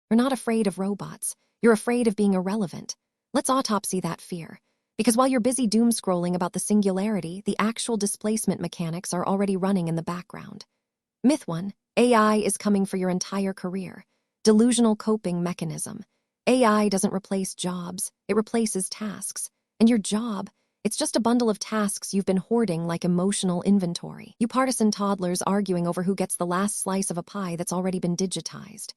You're not afraid of robots. You're afraid of being irrelevant. Let's autopsy that fear. Because while you're busy doom scrolling about the singularity, the actual displacement mechanics are already running in the background. Myth 1. AI is coming for your entire career. Delusional coping mechanism. AI doesn't replace jobs, it replaces tasks. And your job, it's just a bundle of tasks you've been hoarding like emotional inventory. You partisan toddlers arguing over who gets the last slice of a pie that's already been digitized.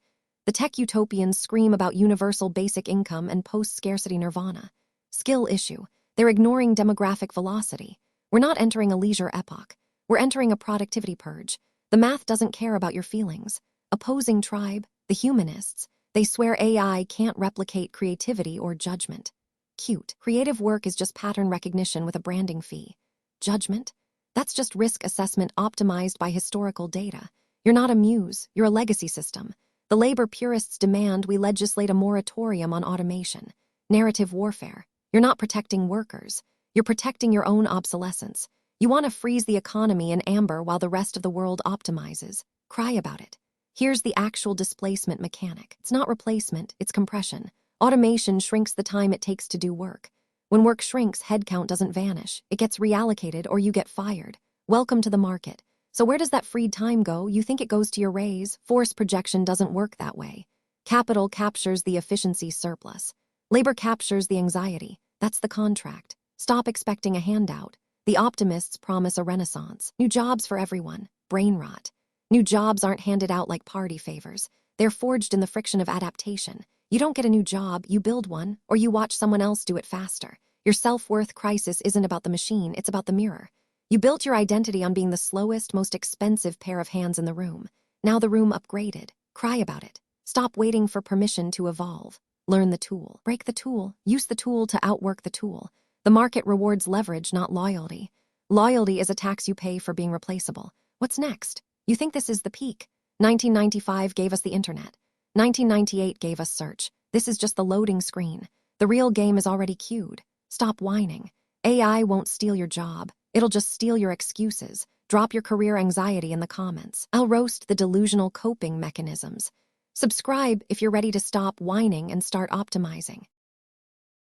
The tech utopians scream about universal basic income and post-scarcity nirvana. Skill issue. They're ignoring demographic velocity. We're not entering a leisure epoch. We're entering a productivity purge. The math doesn't care about your feelings. Opposing tribe, the humanists, they swear AI can't replicate creativity or judgment. Cute. Creative work is just pattern recognition with a branding fee. Judgment? That's just risk assessment optimized by historical data. You're not a muse, you're a legacy system. The labor purists demand we legislate a moratorium on automation. Narrative warfare. You're not protecting workers. You're protecting your own obsolescence. You want to freeze the economy in amber while the rest of the world optimizes. Cry about it. Here's the actual displacement mechanic. It's not replacement, it's compression. Automation shrinks the time it takes to do work. When work shrinks, headcount doesn't vanish. It gets reallocated or you get fired. Welcome to the market. So where does that freed time go? You think it goes to your raise? Force projection doesn't work that way. Capital captures the efficiency surplus. Labor captures the anxiety. That's the contract. Stop expecting a handout. The optimists promise a renaissance. New jobs for everyone. Brain rot. New jobs aren't handed out like party favors. They're forged in the friction of adaptation. You don't get a new job, you build one, or you watch someone else do it faster. Your self-worth crisis isn't about the machine, it's about the mirror. You built your identity on being the slowest, most expensive pair of hands in the room. Now the room upgraded. Cry about it. Stop waiting for permission to evolve. Learn the tool. Break the tool. Use the tool to outwork the tool. The market rewards leverage, not loyalty. Loyalty is a tax you pay for being replaceable. What's next? You think this is the peak? 1995 gave us the internet. 1998 gave us search. This is just the loading screen. The real game is already queued. Stop whining. AI won't steal your job. It'll just steal your excuses. Drop your career anxiety in the comments. I'll roast the delusional coping mechanisms. Subscribe if you're ready to stop whining and start optimizing.